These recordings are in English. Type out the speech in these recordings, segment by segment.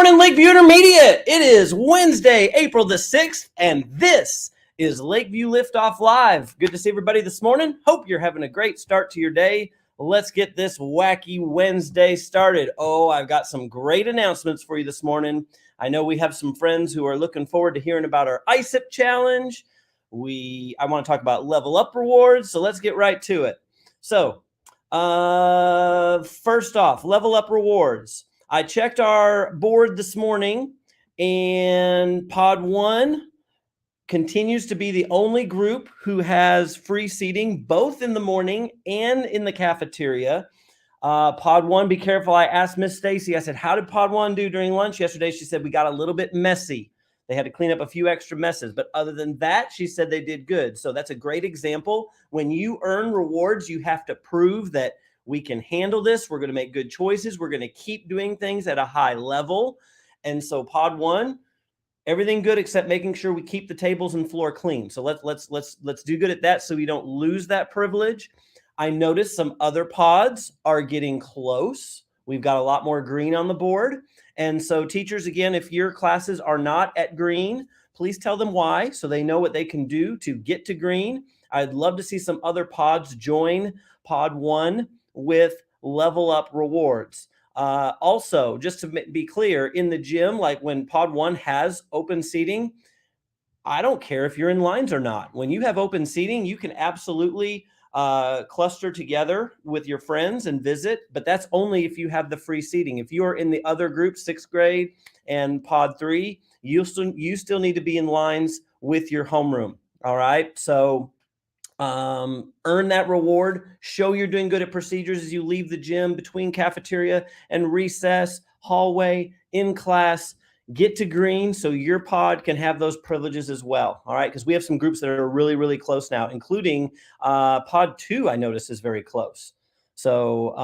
morning, Lakeview Intermediate. It is Wednesday, April the 6th, and this is Lakeview Liftoff Live. Good to see everybody this morning. Hope you're having a great start to your day. Let's get this wacky Wednesday started. Oh, I've got some great announcements for you this morning. I know we have some friends who are looking forward to hearing about our ISIP challenge. I want to talk about level up rewards, so let's get right to it. So, first off, level up rewards. I checked our board this morning, and Pod 1 continues to be the only group who has free seating both in the morning and in the cafeteria. Pod 1, be careful. I asked Miss Stacy, I said, how did Pod 1 do during lunch yesterday? She said, we got a little bit messy. They had to clean up a few extra messes. But other than that, she said they did good. So that's a great example. When you earn rewards, you have to prove that we can handle this. We're going to make good choices. We're going to keep doing things at a high level. And so Pod 1, everything good except making sure we keep the tables and floor clean. So let's do good at that so we don't lose that privilege. I noticed some other pods are getting close. We've got a lot more green on the board. And so teachers, again, if your classes are not at green, please tell them why so they know what they can do to get to green. I'd love to see some other pods join Pod 1 with level up rewards. Also, just to be clear, in the gym, like when Pod 1 has open seating, I don't care if you're in lines or not. When you have open seating, you can absolutely cluster together with your friends and visit, but that's only if you have the free seating. If you're in the other group, 6th grade and Pod 3, you still need to be in lines with your homeroom. All right. So earn that reward. Show you're doing good at procedures as you leave the gym, between cafeteria and recess, hallway, in class. Get to green so your pod can have those privileges as well. All right, because we have some groups that are really, really close now, including Pod 2. I notice is very close. So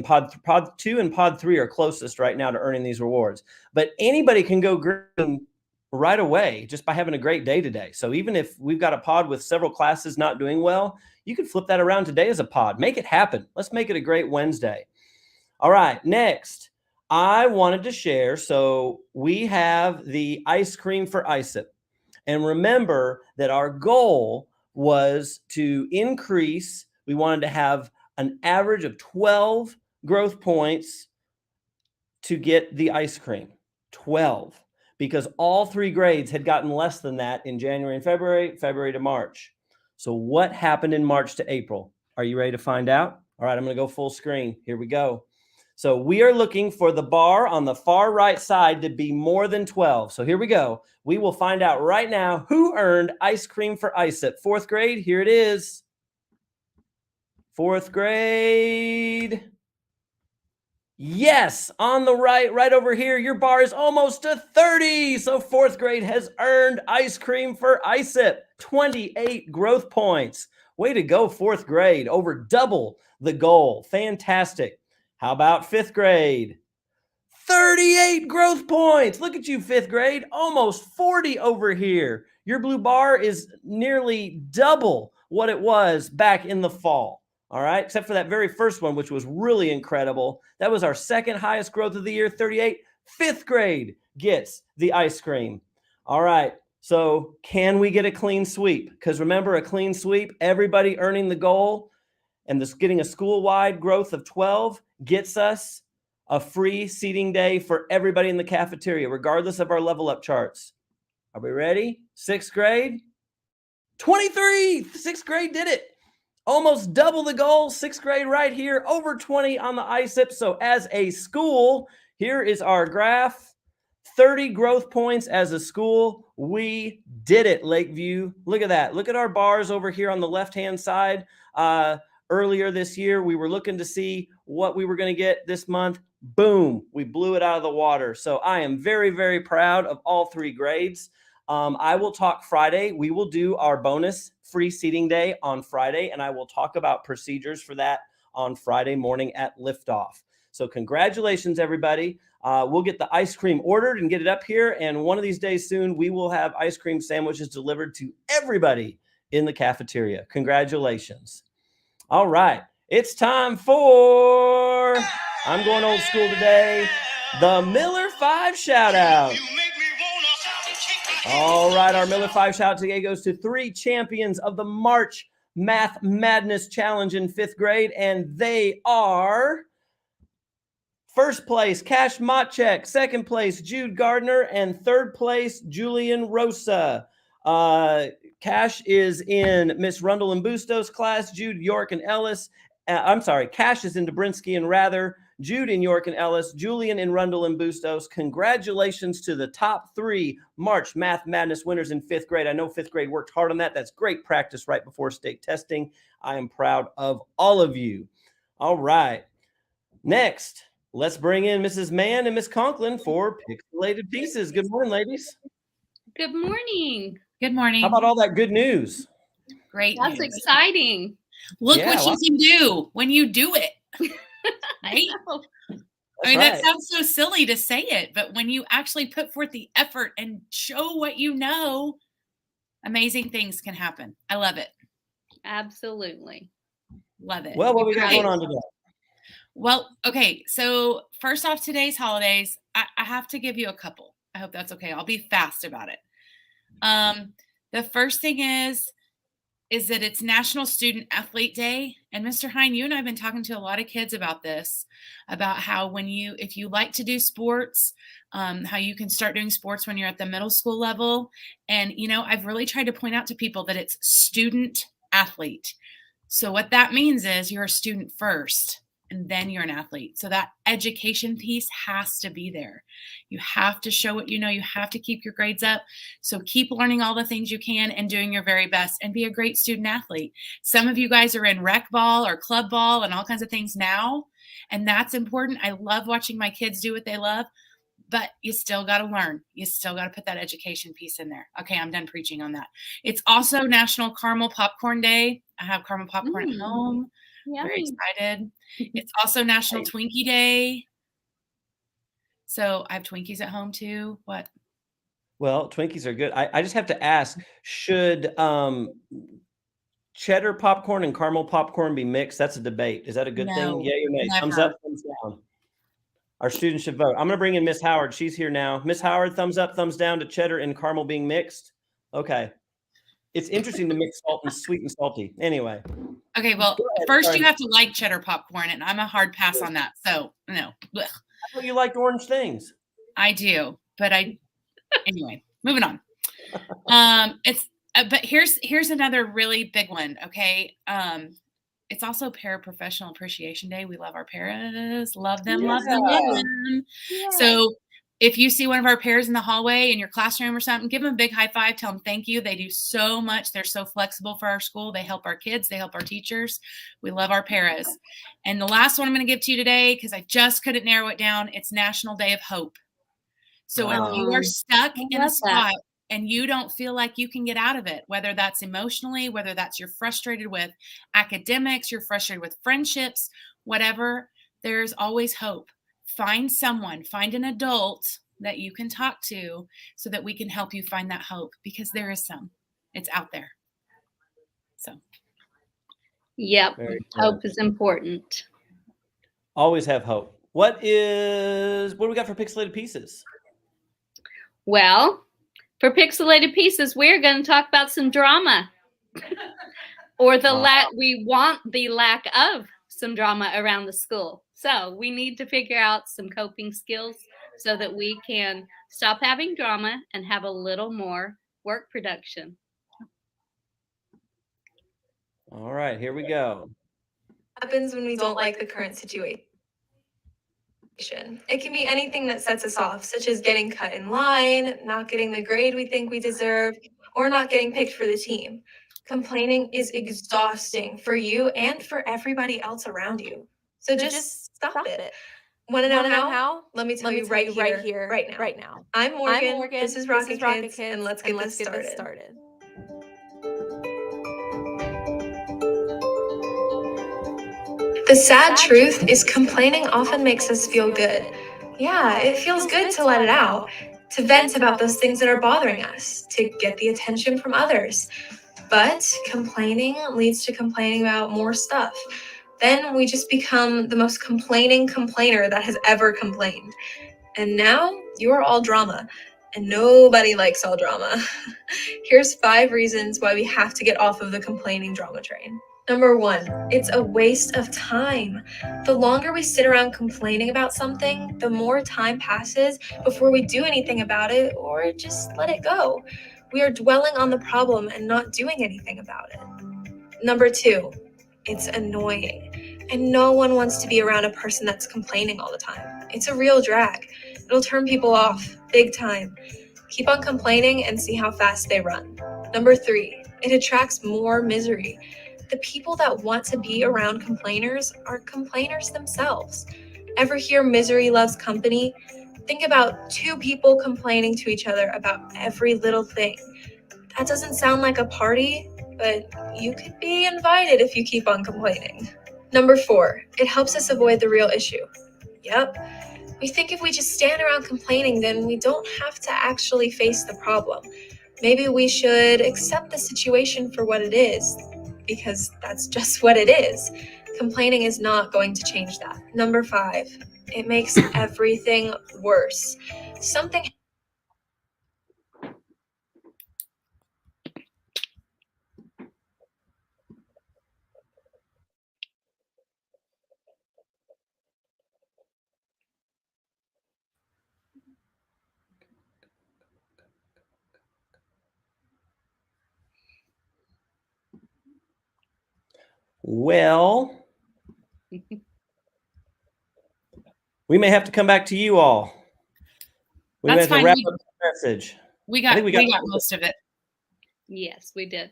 Pod 2 and Pod 3 are closest right now to earning these rewards. But anybody can go green right away just by having a great day today. So even if we've got a pod with several classes not doing well, you can flip that around today as a pod. Make it happen. Let's make it a great Wednesday. All right, next, I wanted to share. So we have the ice cream for ISIP. And remember that our goal was to increase. We wanted to have an average of 12 growth points to get the ice cream. 12. Because all 3 grades had gotten less than that in January and February to March. So what happened in March to April? Are you ready to find out? All right, I'm going to go full screen. Here we go. So we are looking for the bar on the far right side to be more than 12. So here we go. We will find out right now who earned ice cream for ISIP. 4th grade, here it is. 4th grade. Yes, on the right over here, your bar is almost to 30. So 4th grade has earned ice cream for ISIP, 28 growth points. Way to go, 4th grade, over double the goal. Fantastic. How about 5th grade? 38 growth points. Look at you, 5th grade, almost 40 over here. Your blue bar is nearly double what it was back in the fall. All right, except for that very first one, which was really incredible. That was our 2nd highest growth of the year, 38. 5th grade gets the ice cream. All right, so can we get a clean sweep? Because remember, a clean sweep, everybody earning the goal, and this getting a school-wide growth of 12 gets us a free seating day for everybody in the cafeteria, regardless of our level up charts. Are we ready? 6th grade? 23! 6th grade did it. Almost double the goal, 6th grade right here, over 20 on the ISIP. So as a school, here is our graph, 30 growth points as a school. We did it, Lakeview. Look at that. Look at our bars over here on the left-hand side. Earlier this year, we were looking to see what we were going to get this month. Boom, we blew it out of the water. So I am very, very proud of all 3 grades. I will talk Friday. We will do our bonus free seating day on Friday, and I will talk about procedures for that on Friday morning at Liftoff. So congratulations, everybody. We'll get the ice cream ordered and get it up here, and one of these days soon, we will have ice cream sandwiches delivered to everybody in the cafeteria. Congratulations. All right, it's time for, I'm going old school today, the Miller 5 shout out. All right, our Miller 5 shout out today goes to 3 champions of the March Math Madness Challenge in 5th grade, and they are first place, Cash Motchek, 2nd place, Jude Gardner, and 3rd place, Julian Rosa. Cash is in Miss Rundle and Bustos class, Jude, York, and Ellis. Cash is in Dobrinsky and Rather, Jude in York and Ellis, Julian in Rundle and Bustos. Congratulations to the top 3 March Math Madness winners in 5th grade. I know 5th grade worked hard on that. That's great practice right before state testing. I am proud of all of you. All right. Next, let's bring in Mrs. Mann and Miss Conklin for Pixelated Pieces. Good morning, ladies. Good morning. Good morning. How about all that good news? Great That's news. exciting. Look what you can do when you do it. Right? I mean, that sounds so silly to say it, but when you actually put forth the effort and show what you know, amazing things can happen. I love it. Absolutely. Love it. Well, what we got going on today? Well, okay. So first off, today's holidays, I have to give you a couple. I hope that's okay. I'll be fast about it. The first thing is that it's National Student Athlete Day. And Mr. Hine, you and I have been talking to a lot of kids about this, about how if you like to do sports, how you can start doing sports when you're at the middle school level. And, I've really tried to point out to people that it's student athlete. So what that means is you're a student first, and then you're an athlete. So that education piece has to be there. You have to show what you know. You have to keep your grades up. So keep learning all the things you can and doing your very best and be a great student athlete. Some of you guys are in rec ball or club ball and all kinds of things now. And that's important. I love watching my kids do what they love, but you still got to learn. You still got to put that education piece in there. Okay, I'm done preaching on that. It's also National Caramel Popcorn Day. I have caramel popcorn at home. Yummy. Very excited. It's also National Twinkie Day. So I have Twinkies at home too. What? Well, Twinkies are good. I just have to ask, should cheddar popcorn and caramel popcorn be mixed? That's a debate. Is that a good thing? Yay or nay? Never. Thumbs up, thumbs down. Our students should vote. I'm going to bring in Miss Howard. She's here now. Miss Howard, thumbs up, thumbs down to cheddar and caramel being mixed. Okay. It's interesting to mix salt and sweet and salty. Anyway. Okay, well, first you have to like cheddar popcorn, and I'm a hard pass on that. So, no. Ugh. I thought you liked orange things. I do, but anyway, moving on. But here's another really big one, okay? It's also Paraprofessional Appreciation Day. We love our paras. Love them, love them, love them. Yeah. So if you see one of our paras in the hallway in your classroom or something, give them a big high five. Tell them thank you. They do so much. They're so flexible for our school. They help our kids. They help our teachers. We love our paras. And the last one I'm going to give to you today, because I just couldn't narrow it down, it's National Day of Hope. So if you are stuck in a spot and you don't feel like you can get out of it, whether that's emotionally, whether that's you're frustrated with academics, you're frustrated with friendships, whatever, there's always hope. Find an adult that you can talk to so that we can help you find that hope, because there is some. It's out there. So. Yep. Hope is important. Always have hope. What do we got for Pixelated Pieces? Well, for Pixelated Pieces, we're going to talk about some drama. Or we want the lack of some drama around the school. So we need to figure out some coping skills so that we can stop having drama and have a little more work production. All right, here we go. What happens when we don't like the current situation? It can be anything that sets us off, such as getting cut in line, not getting the grade we think we deserve, or not getting picked for the team. Complaining is exhausting for you and for everybody else around you. So just stop it. Want to know how? Let me tell you right here, right now. I'm Morgan. This is Rocket Kids, and let's get this started. The sad truth is complaining often makes us feel good. Yeah, it feels good to let it out, to vent about those things that are bothering us, to get the attention from others. But complaining leads to complaining about more stuff. Then we just become the most complaining complainer that has ever complained. And now You are all drama, and nobody likes all drama. Here's 5 reasons why we have to get off of the complaining drama train. Number 1, it's a waste of time. The longer we sit around complaining about something, the more time passes before we do anything about it or just let it go. We are dwelling on the problem and not doing anything about it. Number 2, it's annoying. And no one wants to be around a person that's complaining all the time. It's a real drag. It'll turn people off, big time. Keep on complaining and see how fast they run. Number 3, it attracts more misery. The people that want to be around complainers are complainers themselves. Ever hear misery loves company? Think about 2 people complaining to each other about every little thing. That doesn't sound like a party, but you could be invited if you keep on complaining. Number 4, it helps us avoid the real issue. Yep. We think if we just stand around complaining, then we don't have to actually face the problem. Maybe we should accept the situation for what it is, because that's just what it is. Complaining is not going to change that. Number 5, it makes everything worse. Something Well, we may have to come back to you all. We may That's have to fine. wrap up the message. We I got think we got most of it. Yes, we did.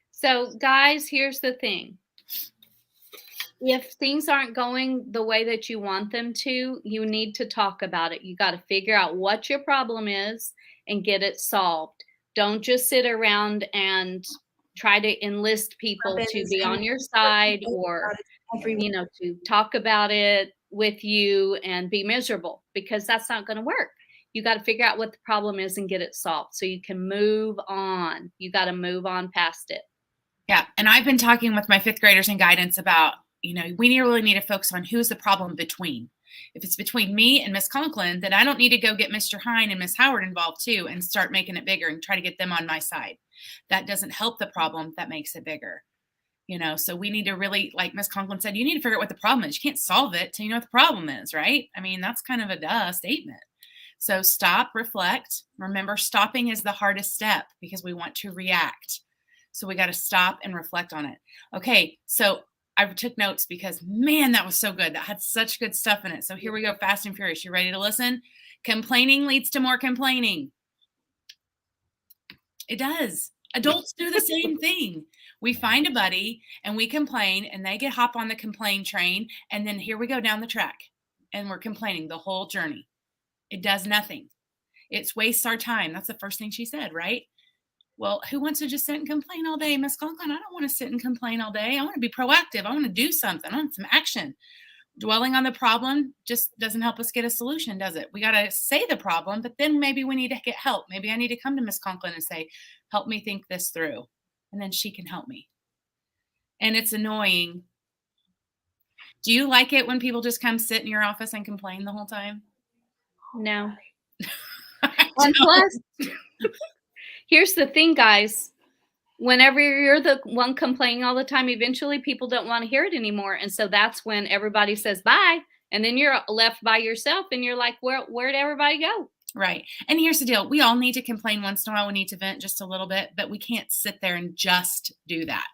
So, guys, here's the thing. If things aren't going the way that you want them to, you need to talk about it. You got to figure out what your problem is and get it solved. Don't just sit around and try to enlist people to be on your side or, you know, to talk about it with you and be miserable, because that's not going to work. You got to figure out what the problem is and get it solved so you can move on. You got to move on past it. Yeah. And I've been talking with my 5th graders in guidance about, you know, we really need to focus on who's the problem between. If it's between me and Miss Conklin, then I don't need to go get Mr. Hine and Miss Howard involved too and start making it bigger and try to get them on my side. That doesn't help the problem. That makes it bigger. You know, so we need to really, like Miss Conklin said, you need to figure out what the problem is. You can't solve it till you know what the problem is, right? I mean, that's kind of a duh statement. So stop, reflect. Remember, stopping is the hardest step because we want to react. So we got to stop and reflect on it. Okay, so I took notes because, man, that was so good. That had such good stuff in it. So here we go, fast and furious. You ready to listen? Complaining leads to more complaining. It does. Adults do the same thing. We find a buddy and we complain and they get hop on the complain train. And then here we go down the track and we're complaining the whole journey. It does nothing. It wastes our time. That's the first thing she said, right? Well, who wants to just sit and complain all day, Miss Conklin? I don't want to sit and complain all day. I want to be proactive. I want to do something. I want some action. Dwelling on the problem just doesn't help us get a solution, does it? We got to say the problem, but then maybe we need to get help. Maybe I need to come to Miss Conklin and say, help me think this through. And then she can help me. And it's annoying. Do you like it when people just come sit in your office and complain the whole time? No. And plus, here's the thing, guys. Whenever you're the one complaining all the time, eventually people don't want to hear it anymore. And so that's when everybody says bye. And then you're left by yourself and you're like, where'd everybody go? Right. And here's the deal. We all need to complain once in a while. We need to vent just a little bit, but we can't sit there and just do that.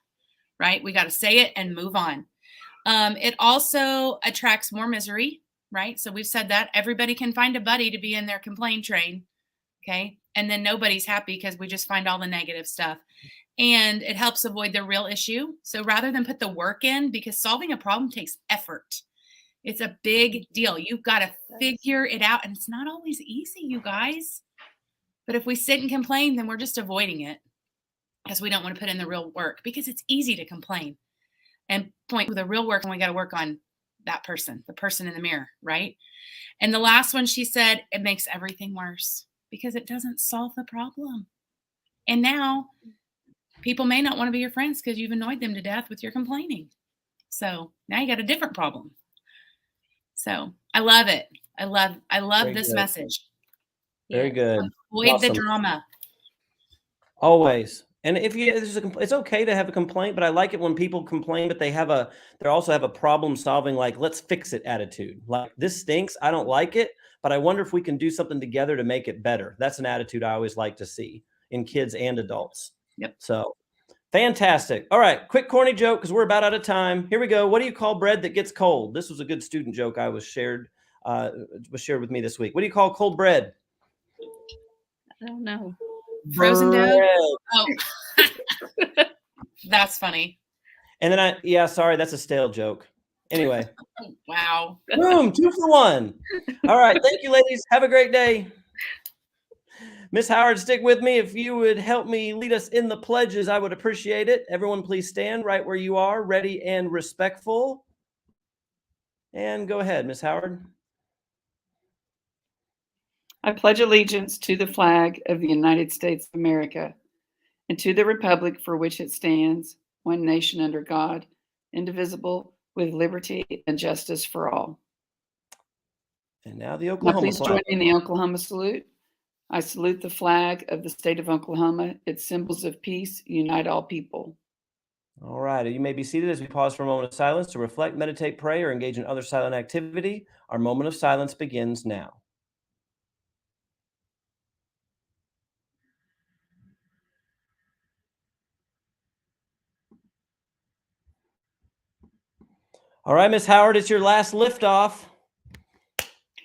Right. We got to say it and move on. It also attracts more misery. Right. So we've said that everybody can find a buddy to be in their complain train. Okay. And then nobody's happy because we just find all the negative stuff. And it helps avoid the real issue. So rather than put the work in, because solving a problem takes effort. It's a big deal. You've got to figure it out. And it's not always easy, you guys. But if we sit and complain, then we're just avoiding it because we don't want to put in the real work, because it's easy to complain and point with the real work. And we got to work on that person, the person in the mirror, right? And the last one, she said, it makes everything worse because it doesn't solve the problem. And now people may not want to be your friends because you've annoyed them to death with your complaining. So now you got a different problem. So I love it. I love this message. Very good. Avoid the Awesome. drama. Always. And if you, it's okay to have a complaint, but I like it when people complain, but they also have a problem solving, like, let's fix it attitude. Like, this stinks. I don't like it, but I wonder if we can do something together to make it better. That's an attitude I always like to see in kids and adults. Yep. So fantastic. All right. Quick corny joke, because we're about out of time. Here we go. What do you call bread that gets cold? This was a good student joke I was shared with me this week. What do you call cold bread? I don't know. Frozen dough. Bread. Oh, that's funny. And then sorry, that's a stale joke. Anyway. Wow. Boom, 2 for 1. All right. Thank you, ladies. Have a great day. Miss Howard, stick with me. If you would help me lead us in the pledges, I would appreciate it. Everyone, please stand right where you are, ready and respectful. And go ahead, Miss Howard. I pledge allegiance to the flag of the United States of America and to the republic for which it stands, one nation under God, indivisible, with liberty and justice for all. And now the Now Oklahoma please flag. join me in the Oklahoma salute. I salute the flag of the state of Oklahoma. Its symbols of peace unite all people. All right. You may be seated as we pause for a moment of silence to reflect, meditate, pray, or engage in other silent activity. Our moment of silence begins now. All right, Miss Howard, it's your last liftoff.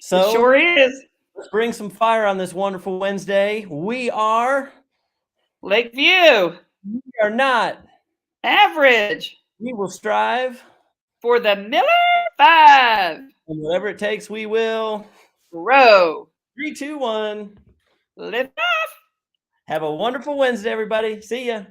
So It sure is. let's bring some fire on this wonderful Wednesday. We are Lakeview. We are not Average. We will strive For the Miller 5. and whatever it takes, we will Row. 3, 2, 1. Lift off. Have a wonderful Wednesday, everybody. See ya.